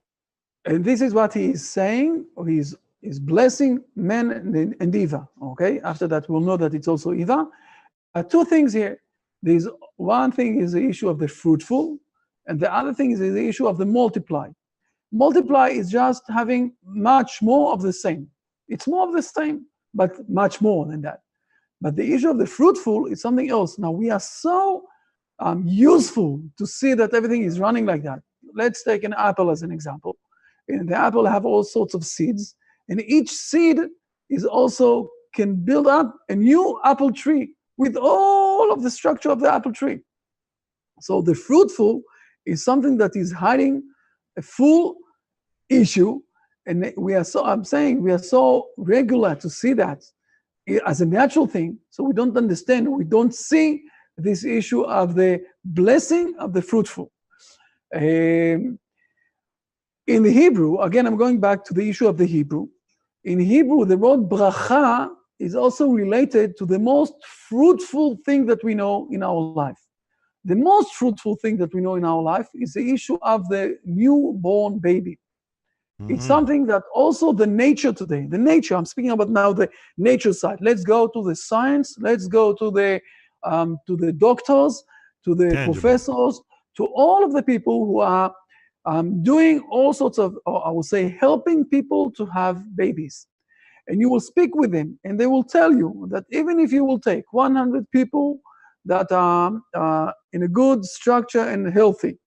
And this is what he is saying, or he's blessing men and Eva. Okay, after that we'll know that it's also Eva. Two things here. There's one thing is the issue of the fruitful, and the other thing is the issue of the multiply. Multiply is just having much more of the same. It's more of the same, but much more than that. But the issue of the fruitful is something else. Now, we are so useful to see that everything is running like that. Let's take an apple as an example. In the apple have all sorts of seeds, and each seed is also can build up a new apple tree with all of the structure of the apple tree. So the fruitful is something that is hiding a full issue, and we are so regular to see that as a natural thing, so we don't understand, we don't see this issue of the blessing of the fruitful. In the Hebrew, again, I'm going back to the issue of the Hebrew. In Hebrew, the word bracha is also related to the most fruitful thing that we know in our life. The most fruitful thing that we know in our life is the issue of the newborn baby. Mm-hmm. It's something that also the nature today, I'm speaking about now the nature side. Let's go to the science, let's go to the doctors, to the professors, to all of the people who are doing all sorts of, I will say, helping people to have babies. And you will speak with them, and they will tell you that even if you will take 100 people that are in a good structure and healthy,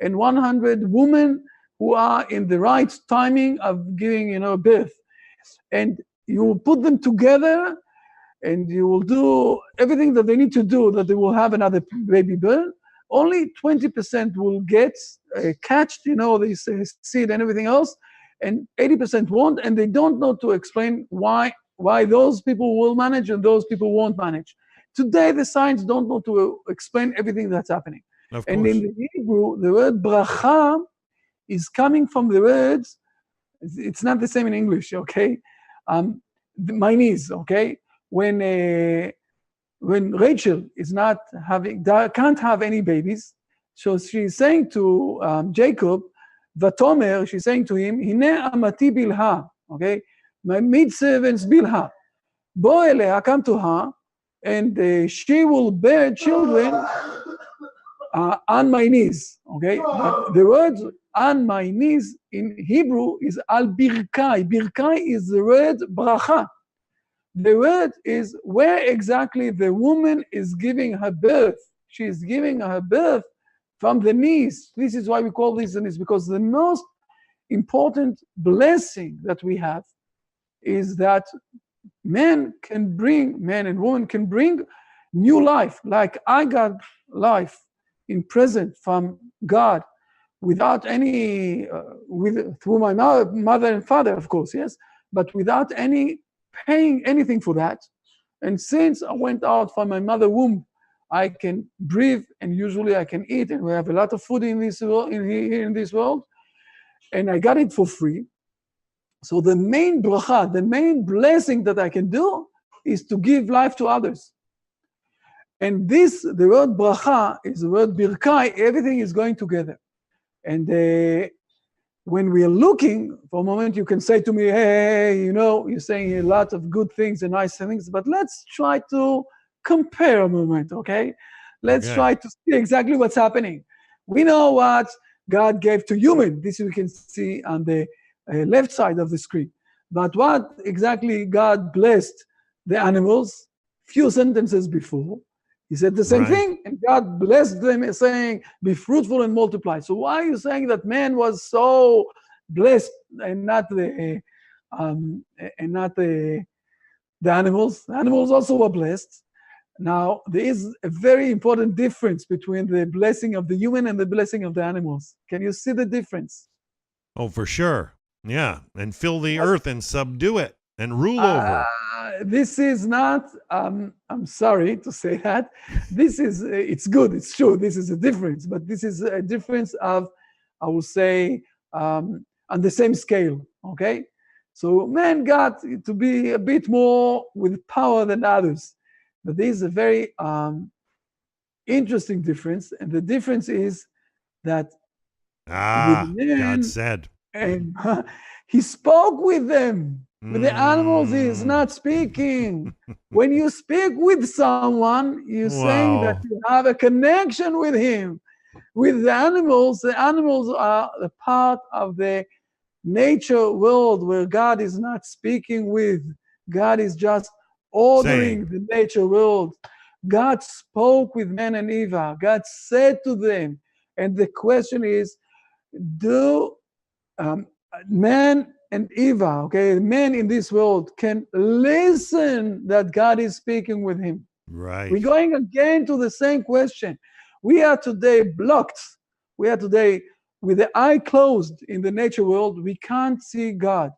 and 100 women who are in the right timing of giving, birth, and you will put them together, and you will do everything that they need to do, that they will have another baby birth, only 20% will get catched, this seed and everything else, and 80% won't, and they don't know to explain why those people will manage and those people won't manage. Today, the science don't know to explain everything that's happening. And in the Hebrew, the word bracha is coming from the words, it's not the same in English, okay? My niece, okay? When Rachel is not can't have any babies, so she's saying to Jacob, Vatomer, she's saying to him, Hine amati bilha, okay? My maidservants bilha. Bo eleha, come to her, and she will bear children on my knees, okay? But the word on my knees in Hebrew is al birkai. Birkai is the word bracha. The word is where exactly the woman is giving her birth. She is giving her birth from the knees. This is why we call this the knees, because the most important blessing that we have is that men and women can bring new life. Like I got life in present from God without any, through my mother and father, of course, yes, but without any paying anything for that. And since I went out from my mother womb, I can breathe, and usually I can eat, and we have a lot of food in this world, here in this world, and I got it for free. So the main bracha, the main blessing that I can do is to give life to others. And this, the word bracha is the word birkai, everything is going together. And when we are looking, for a moment, you can say to me, hey, you know, you're saying a lot of good things and nice things, but let's try to compare a moment, okay? Let's try to see exactly what's happening. We know what God gave to human. This we can see on the left side of the screen. But what exactly God blessed the animals? Few sentences before, he said the same thing, and God blessed them, saying, be fruitful and multiply. So why are you saying that man was so blessed and not the animals? The animals also were blessed. Now, there is a very important difference between the blessing of the human and the blessing of the animals. Can you see the difference? Oh, for sure. Yeah. And fill the earth and subdue it and rule over. This is not, I'm sorry to say that. This is, it's good, it's true. This is a difference, but this is a difference of, I will say, on the same scale, okay? So man got to be a bit more with power than others. But there is a very interesting difference. And the difference is that with men, God said. And he spoke with them. With the animals, he is not speaking. When you speak with someone, you're saying that you have a connection with him. With the animals are the part of the nature world where God is not speaking with. God is just ordering the nature world. God spoke with man and Eve. God said to them. And the question is, do man and Eva, okay, men in this world can listen that God is speaking with him? Right. We're going again to the same question. We are today blocked. We are today with the eye closed in the nature world. We can't see God.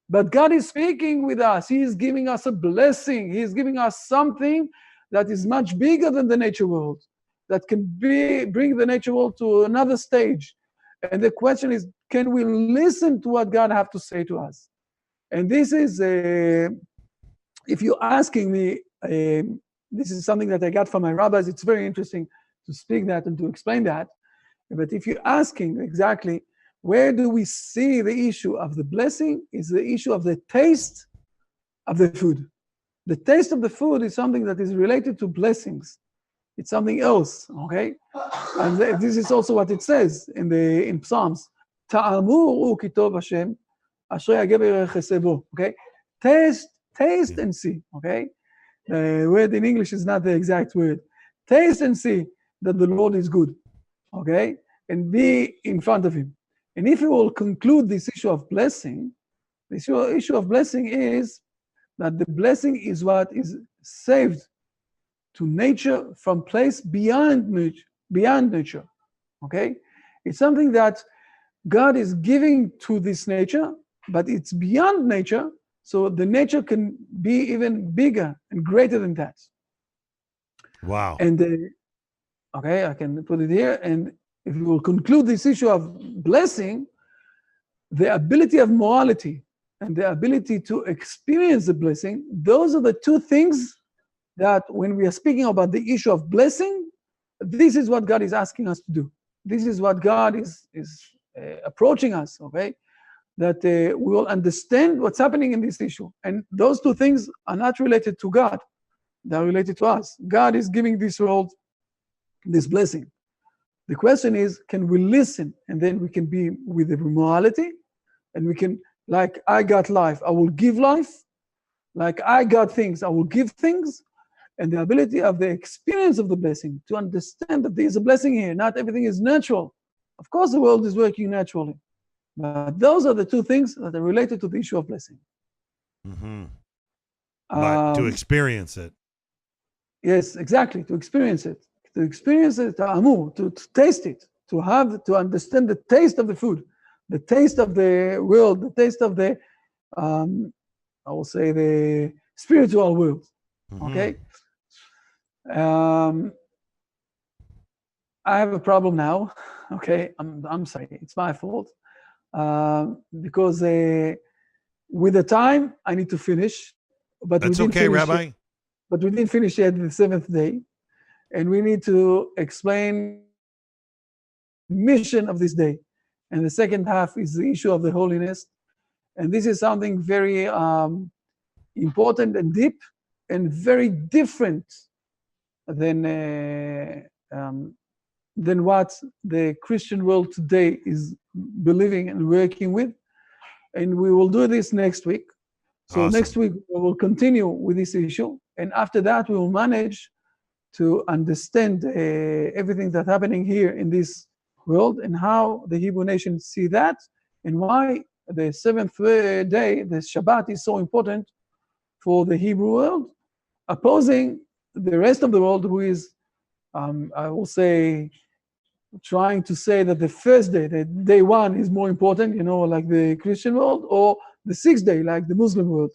But God is speaking with us. He is giving us a blessing. He is giving us something that is much bigger than the nature world, that can bring the nature world to another stage. And the question is, can we listen to what God has to say to us? And this is, if you're asking me, this is something that I got from my rabbis. It's very interesting to speak that and to explain that. But if you're asking exactly, where do we see the issue of the blessing, is the issue of the taste of the food. The taste of the food is something that is related to blessings. It's something else, okay? And this is also what it says in Psalms. Ta'amur ki tov Hashem, ashrei hagever yechesed bo. Okay? Taste and see, okay? The word in English is not the exact word. Taste and see that the Lord is good, okay? And be in front of him. And if you will conclude this issue of blessing, the issue of blessing is that the blessing is what is saved to nature from place beyond nature, okay? It's something that God is giving to this nature, but it's beyond nature, so the nature can be even bigger and greater than that. Wow. And, okay, I can put it here, and if we will conclude this issue of blessing, the ability of morality and the ability to experience the blessing, those are the two things that when we are speaking about the issue of blessing, this is what God is asking us to do. This is what God is approaching us, okay? That we will understand what's happening in this issue. And those two things are not related to God. They're related to us. God is giving this world this blessing. The question is, can we listen? And then we can be with the morality, and we can, like I got life, I will give life. Like I got things, I will give things. and the ability of the experience of the blessing, to understand that there is a blessing here. Not everything is natural. Of course, the world is working naturally. But those are the two things that are related to the issue of blessing. Mm-hmm. But to experience it. Yes, exactly. To experience it. To experience it, to taste it, to understand the taste of the food, the taste of the world, the taste of the, I will say, the spiritual world. Mm-hmm. Okay? I have a problem now. Okay, I'm sorry. It's my fault. Because with the time, I need to finish. But that's okay, Rabbi. But we didn't finish yet the seventh day. And we need to explain the mission of this day. And the second half is the issue of the holiness. And this is something very important and deep and very different than what the Christian world today is believing and working with. And we will do this next week. So awesome. Next week, we will continue with this issue. And after that, we will manage to understand everything that's happening here in this world and how the Hebrew nation see that and why the seventh day, the Shabbat, is so important for the Hebrew world, opposing the rest of the world who is, I will say, trying to say that the first day, that day one is more important, like the Christian world, or the sixth day, like the Muslim world.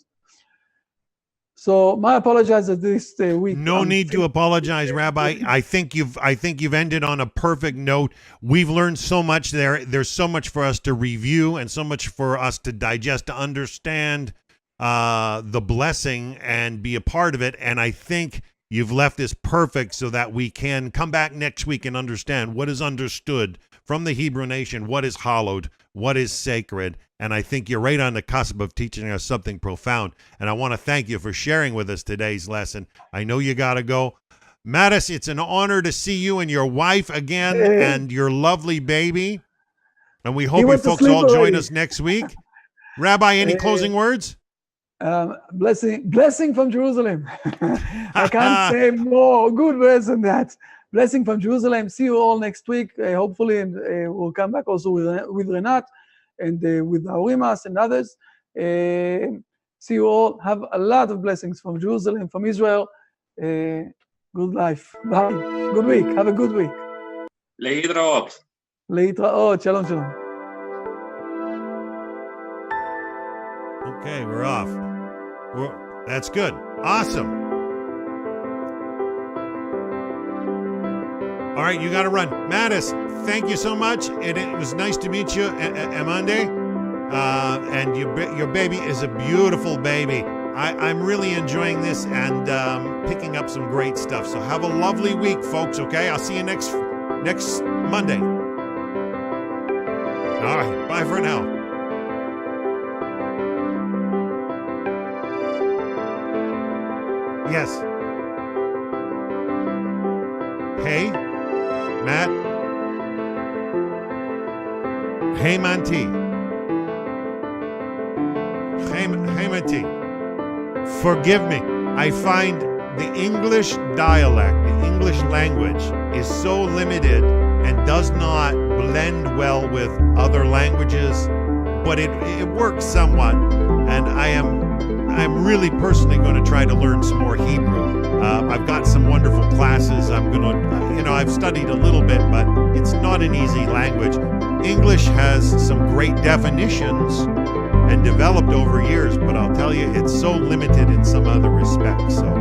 So my apologies that this week. No need to apologize, Rabbi. I think you've ended on a perfect note. We've learned so much there. There's so much for us to review and so much for us to digest, to understand the blessing and be a part of it. And I think you've left this perfect so that we can come back next week and understand what is understood from the Hebrew nation, what is hallowed, what is sacred. And I think you're right on the cusp of teaching us something profound. And I want to thank you for sharing with us today's lesson. I know you got to go. Mattis, it's an honor to see you and your wife again and your lovely baby. And we hope you folks all join us next week. Rabbi, any closing words? Blessing from Jerusalem. I can't say more good words than that. Blessing from Jerusalem. See you all next week. Hopefully, and we'll come back also with Renat and with Aurimas and others. See you all. Have a lot of blessings from Jerusalem, from Israel. Good life. Bye. Good week. Have a good week. להתראות. להתראות. Shalom, shalom. Okay, we're off. That's good. Awesome. All right, you got to run. Mattis, thank you so much. It was nice to meet you, Amande. And your baby is a beautiful baby. I'm really enjoying this and picking up some great stuff. So have a lovely week, folks, okay? I'll see you next Monday. All right, bye for now. Yes. Hey, Matt. Hey, Manti. Hey, Manti. Forgive me. I find the English dialect, the English language, is so limited and does not blend well with other languages, but it works somewhat, and I'm really personally going to try to learn some more Hebrew. I've got some wonderful classes. I'm going to, I've studied a little bit, but it's not an easy language. English has some great definitions and developed over years, but I'll tell you, it's so limited in some other respects. So